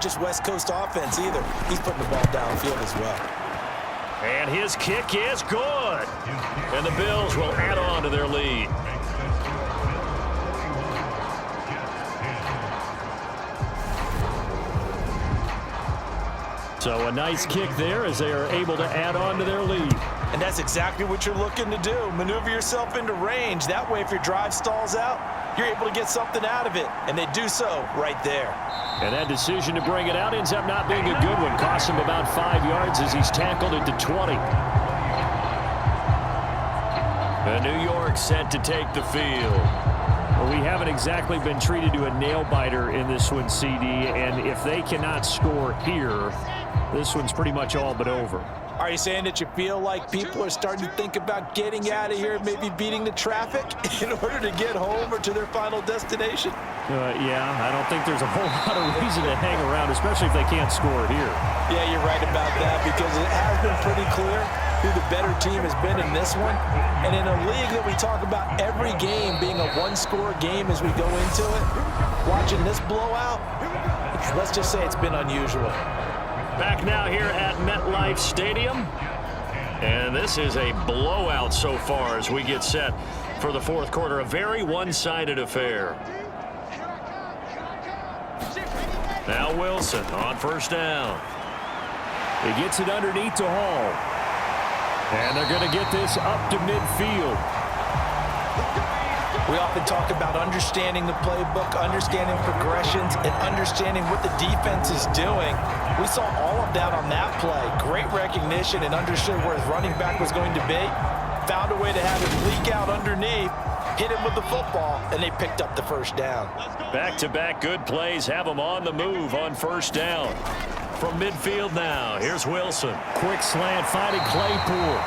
just West Coast offense either. He's putting the ball downfield as well. And his kick is good. And the Bills will add on to their lead. So a nice kick there as they are able to add on to their lead. And that's exactly what you're looking to do. Maneuver yourself into range. That way, if your drive stalls out, you're able to get something out of it. And they do so right there. And that decision to bring it out ends up not being a good one. Costs him about 5 yards as he's tackled at the 20. And New York set to take the field. Well, we haven't exactly been treated to a nail-biter in this one, CD. And if they cannot score here, this one's pretty much all but over. Are you saying that you feel like people are starting to think about getting out of here, maybe beating the traffic in order to get home or to their final destination? Yeah, I don't think there's a whole lot of reason to hang around, especially if they can't score here. Yeah, you're right about that because it has been pretty clear who the better team has been in this one. And in a league that we talk about every game being a one-score game as we go into it, watching this blowout, let's just say it's been unusual. Back now here at MetLife Stadium. And this is a blowout so far as we get set for the fourth quarter. A very one-sided affair. Now Wilson on first down. He gets it underneath to Hall. And they're going to get this up to midfield. We often talk about understanding the playbook, understanding progressions, and understanding what the defense is doing. We saw all of that on that play. Great recognition and understood where his running back was going to be. Found a way to have him leak out underneath, hit him with the football, and they picked up the first down. Back-to-back good plays have them on the move on first down. From midfield now, here's Wilson. Quick slant finding Claypool.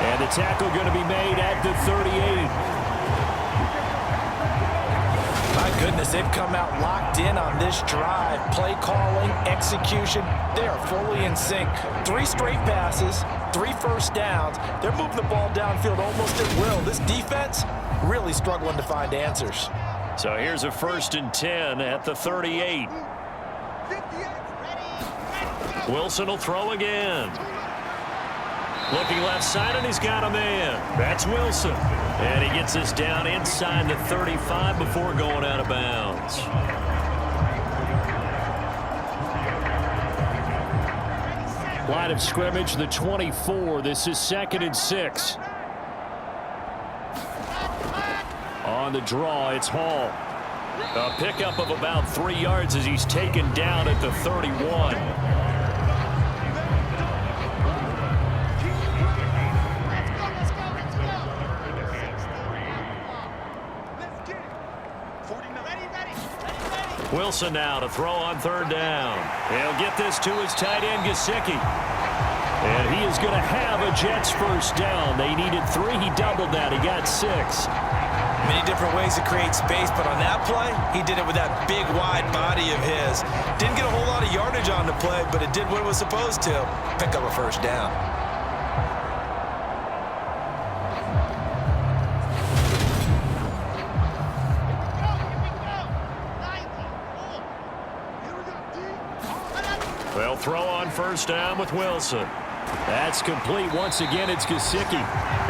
And the tackle going to be made at the 38. My goodness, they've come out locked in on this drive. Play calling, execution, they are fully in sync. 3 straight passes, 3 first downs. They're moving the ball downfield almost at will. This defense really struggling to find answers. So here's a 1st and 10 at the 38. Wilson will throw again. Looking left side, and he's got a man. That's Wilson. And he gets this down inside the 35 before going out of bounds. Line of scrimmage, the 24. This is 2nd and 6. On the draw, it's Hall. A pickup of about 3 yards as he's taken down at the 31. Wilson now to throw on 3rd down. He'll get this to his tight end, Gesicki. And he is going to have a Jets first down. They needed 3. He doubled that. He got 6. Many different ways to create space, but on that play, he did it with that big, wide body of his. Didn't get a whole lot of yardage on the play, but it did what it was supposed to. Pick up a first down. They'll throw on first down with Wilson. That's complete. Once again, it's Gesicki.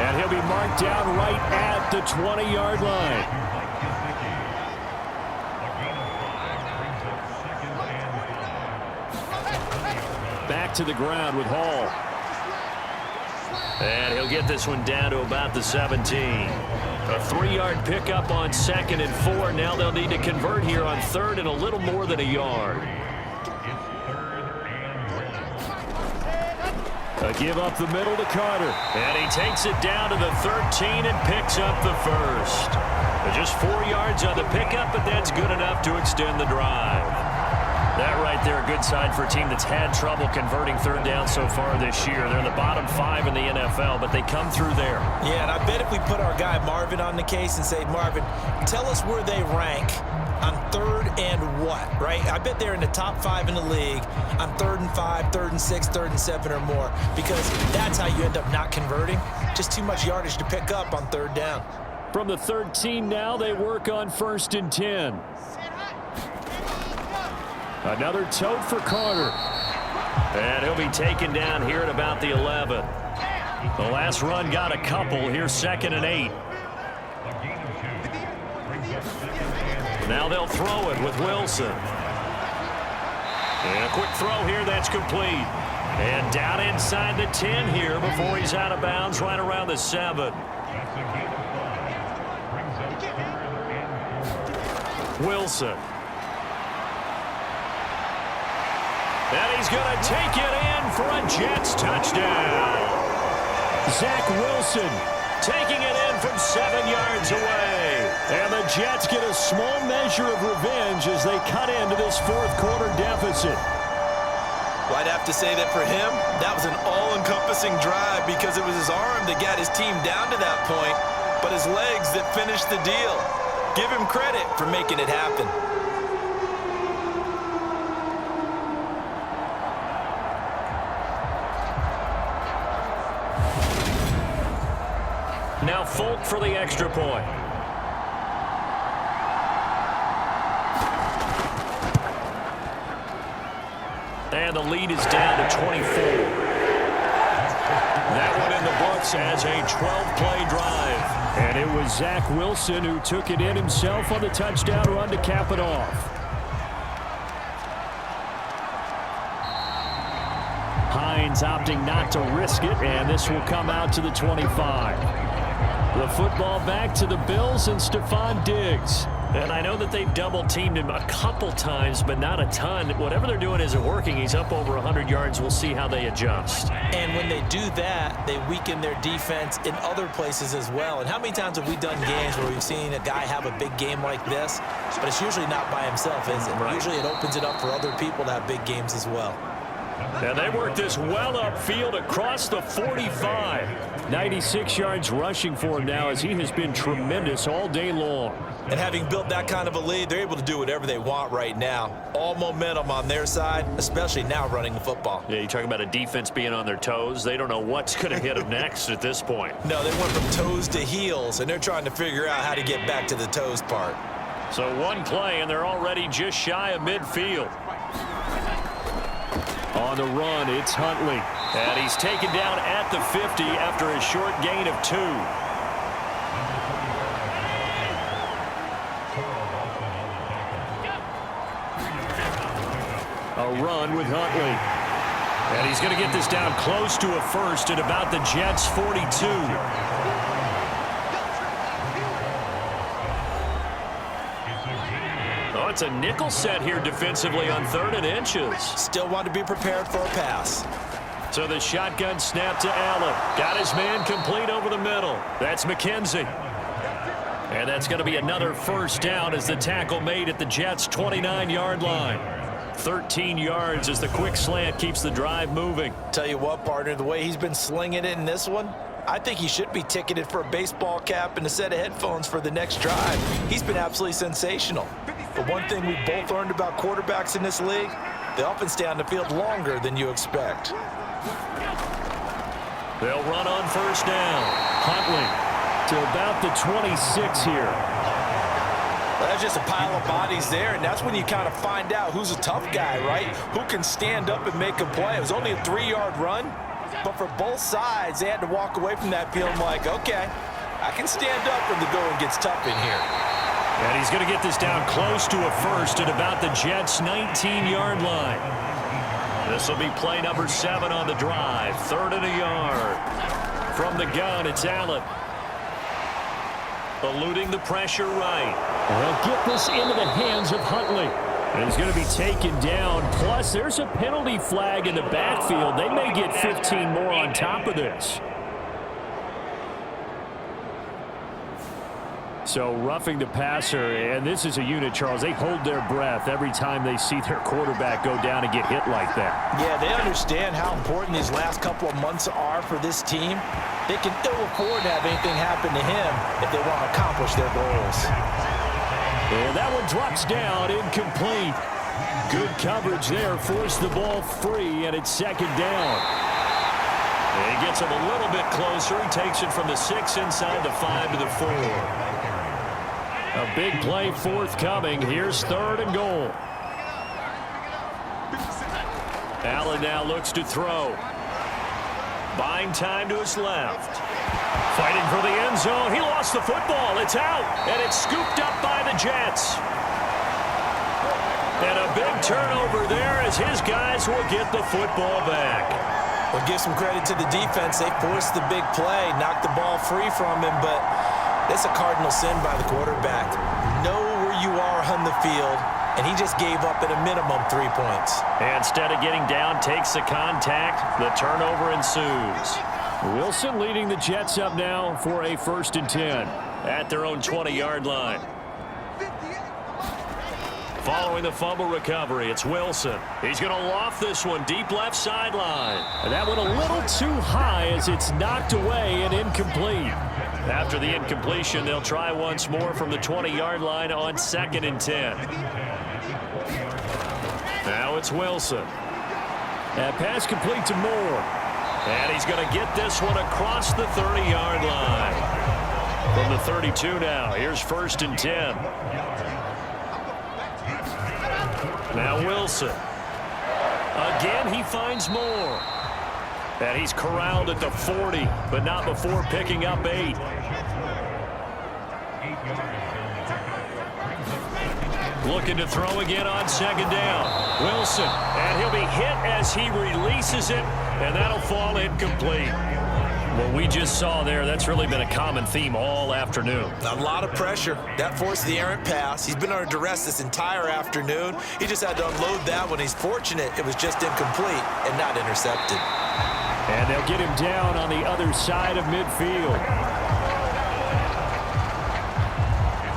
And he'll be marked down right at the 20-yard line. Back to the ground with Hall. And he'll get this one down to about the 17. A 3-yard pickup on 2nd and 4. Now they'll need to convert here on 3rd and a little more than a yard. A give up the middle to Carter. And he takes it down to the 13 and picks up the first. Just 4 yards on the pickup, but that's good enough to extend the drive. That right there, a good sign for a team that's had trouble converting 3rd down so far this year. They're in the bottom 5 in the NFL, but they come through there. Yeah, and I bet if we put our guy Marvin on the case and say, Marvin, tell us where they rank on 3rd and what, right? I bet they're in the top 5 in the league on 3rd and 5, 3rd and 6, 3rd and 7 or more, because that's how you end up not converting. Just too much yardage to pick up on 3rd down. From the 13 now, they work on 1st and 10. Another tote for Carter. And he'll be taken down here at about the 11. The last run got a couple. Here's 2nd and 8. Now they'll throw it with Wilson. And a quick throw here that's complete. And down inside the 10 here before he's out of bounds right around the 7. Wilson. And he's going to take it in for a Jets touchdown. Zach Wilson taking it in from 7 yards away. And the Jets get a small measure of revenge as they cut into this fourth quarter deficit. Well, I'd have to say that for him, that was an all-encompassing drive because it was his arm that got his team down to that point, but his legs that finished the deal. Give him credit for making it happen. Now Folk for the extra point. And the lead is down to 24. That one in the books as a 12-play drive. And it was Zach Wilson who took it in himself on the touchdown run to cap it off. Hines opting not to risk it, and this will come out to the 25. The football back to the Bills and Stephon Diggs. And I know that they've double-teamed him a couple times, but not a ton. Whatever they're doing isn't working. He's up over 100 yards. We'll see how they adjust. And when they do that, they weaken their defense in other places as well. And how many times have we done games where we've seen a guy have a big game like this, but it's usually not by himself, is it? Right. Usually it opens it up for other people to have big games as well. And they work this well upfield across the 45. 96 yards rushing for him now as he has been tremendous all day long. And having built that kind of a lead, they're able to do whatever they want right now. All momentum on their side, especially now running the football. Yeah, you talk about a defense being on their toes. They don't know what's going to hit them next at this point. No, they went from toes to heels, and they're trying to figure out how to get back to the toes part. So one play, and they're already just shy of midfield. On the run, it's Huntley. And he's taken down at the 50 after a short gain of 2. A run with Huntley. And he's going to get this down close to a first at about the Jets' 42. Oh, it's a nickel set here defensively on 3rd and inches. Still want to be prepared for a pass. So the shotgun snap to Allen. Got his man complete over the middle. That's McKenzie. And that's going to be another first down as the tackle made at the Jets' 29-yard line. 13 yards as the quick slant keeps the drive moving. Tell you what, partner, the way he's been slinging it in this one, I think he should be ticketed for a baseball cap and a set of headphones for the next drive. He's been absolutely sensational. But one thing we've both learned about quarterbacks in this league, they often stay on the field longer than you expect. They'll run on first down. Huntley to about the 26 here. Well, that's just a pile of bodies there, and that's when you kind of find out who's a tough guy, right? Who can stand up and make a play. It was only a 3-yard run, but for both sides, they had to walk away from that feeling like, okay, I can stand up when the going gets tough in here. And he's going to get this down close to a first at about the Jets' 19-yard line. This will be play number 7 on the drive. 3rd and a yard. From the gun, it's Allen. Eluding the pressure right. They'll get this into the hands of Huntley. And he's going to be taken down. Plus, there's a penalty flag in the backfield. They may get 15 more on top of this. So roughing the passer, and this is a unit, Charles. They hold their breath every time they see their quarterback go down and get hit like that. Yeah, they understand how important these last couple of months are for this team. They can ill afford to have anything happen to him if they want to accomplish their goals. And that one drops down, incomplete. Good coverage there, forced the ball free, and it's 2nd down. And he gets him a little bit closer. He takes it from the 6 inside the 5 to the 4. A big play forthcoming. Here's 3rd and goal. Allen now looks to throw. Buying time to his left. Fighting for the end zone. He lost the football. It's out. And it's scooped up by the Jets. And a big turnover there as his guys will get the football back. Well, give some credit to the defense. They forced the big play, knocked the ball free from him, but that's a cardinal sin by the quarterback. Know where you are on the field, and he just gave up at a minimum 3 points. And instead of getting down, takes the contact. The turnover ensues. Wilson leading the Jets up now for a 1st and 10. At their own 20-yard line. Following the fumble recovery, it's Wilson. He's going to loft this one deep left sideline. And that one a little too high as it's knocked away and incomplete. After the incompletion, they'll try once more from the 20-yard line on 2nd and 10. Now it's Wilson. That pass complete to Moore. And he's going to get this one across the 30-yard line. From the 32 now, here's 1st and 10. Now Wilson. Again, he finds Moore. And he's corralled at the 40, but not before picking up 8. Looking to throw again on 2nd down. Wilson, and he'll be hit as he releases it, and that'll fall incomplete. What we just saw there, that's really been a common theme all afternoon. A lot of pressure. That forced the errant pass. He's been under duress this entire afternoon. He just had to unload that one. He's fortunate it was just incomplete and not intercepted. And they'll get him down on the other side of midfield.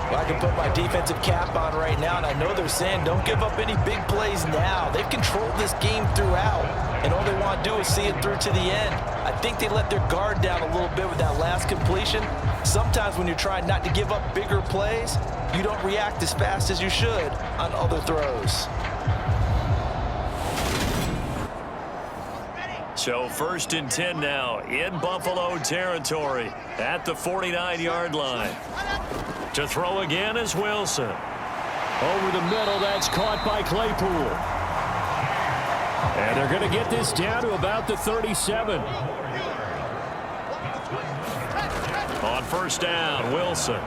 Well, I can put my defensive cap on right now, and I know they're saying don't give up any big plays now. They've controlled this game throughout, and all they want to do is see it through to the end. I think they let their guard down a little bit with that last completion. Sometimes when you're trying not to give up bigger plays, you don't react as fast as you should on other throws. So 1st and 10 now in Buffalo territory at the 49-yard line. To throw again is Wilson. Over the middle, that's caught by Claypool. And they're going to get this down to about the 37. On 1st down, Wilson.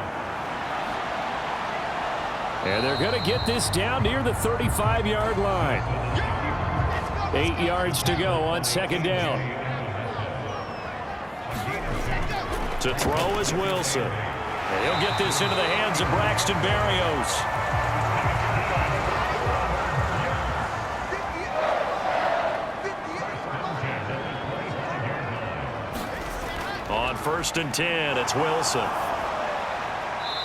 And they're going to get this down near the 35-yard line. 8 yards to go on 2nd down. To throw is Wilson. And he'll get this into the hands of Braxton Berrios. On 1st and 10, it's Wilson.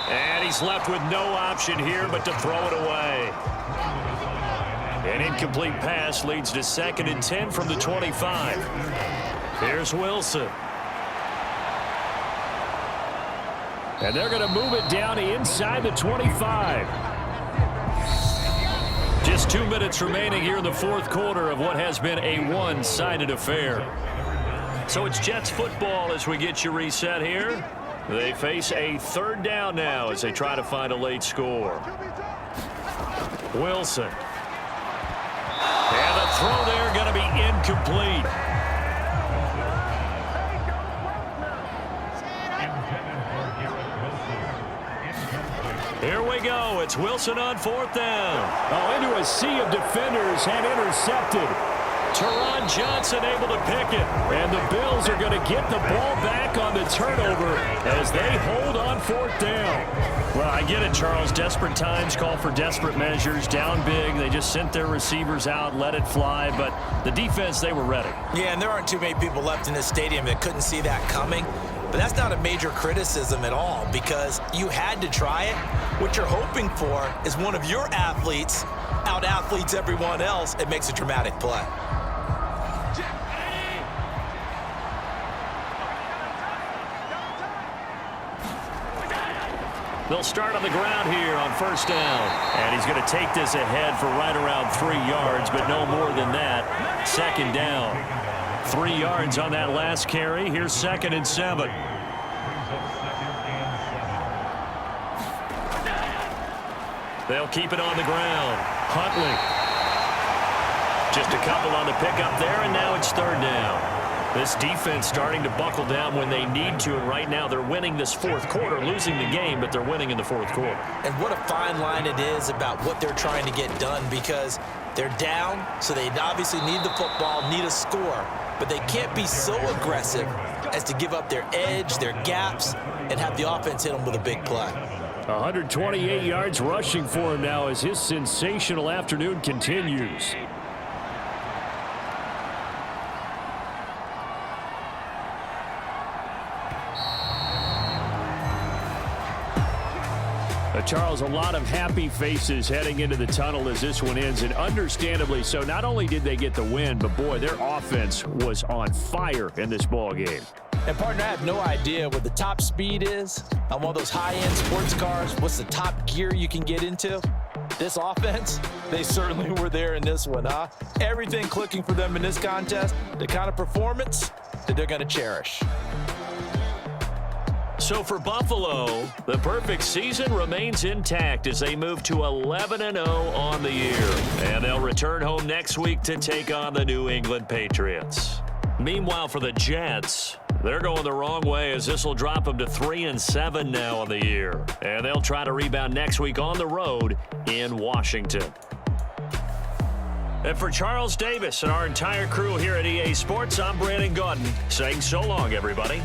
And he's left with no option here but to throw it away. An incomplete pass leads to 2nd and 10 from the 25. Here's Wilson. And they're going to move it down inside the 25. Just 2 minutes remaining here in the 4th quarter of what has been a one-sided affair. So it's Jets football as we get you reset here. They face a 3rd down now as they try to find a late score. Wilson. And the throw there going to be incomplete. Here we go. It's Wilson on 4th down. Oh, into a sea of defenders and intercepted. Teron Johnson able to pick it. And the Bills are going to get the ball back on the turnover as they hold on 4th down. Well, I get it, Charles. Desperate times call for desperate measures. Down big. They just sent their receivers out, let it fly. But the defense, they were ready. Yeah, and there aren't too many people left in this stadium that couldn't see that coming. But that's not a major criticism at all because you had to try it. What you're hoping for is one of your athletes out-athletes everyone else and makes a dramatic play. They'll start on the ground here on 1st down. And he's going to take this ahead for right around 3 yards, but no more than that. 2nd down. 3 yards on that last carry. Here's 2nd and 7. They'll keep it on the ground. Huntley. Just a couple on the pickup there, and now it's third down. This defense starting to buckle down when they need to, and right now they're winning this fourth quarter, losing the game, but they're winning in the fourth quarter. And what a fine line it is about what they're trying to get done, because they're down, so they obviously need the football, need a score, but they can't be so aggressive as to give up their edge, their gaps, and have the offense hit them with a big play. 128 yards rushing for him now as his sensational afternoon continues. Charles, a lot of happy faces heading into the tunnel as this one ends, and understandably so. Not only did they get the win, but boy, their offense was on fire in this ball game. And partner, I have no idea what the top speed is on one of those high-end sports cars. What's the top gear you can get into? This offense, they certainly were there in this one, huh? Everything clicking for them in this contest, the kind of performance that they're going to cherish. So for Buffalo, the perfect season remains intact as they move to 11-0 on the year. And they'll return home next week to take on the New England Patriots. Meanwhile, for the Jets, they're going the wrong way as this will drop them to 3-7 now on the year. And they'll try to rebound next week on the road in Washington. And for Charles Davis and our entire crew here at EA Sports, I'm Brandon Gaudin saying so long, everybody.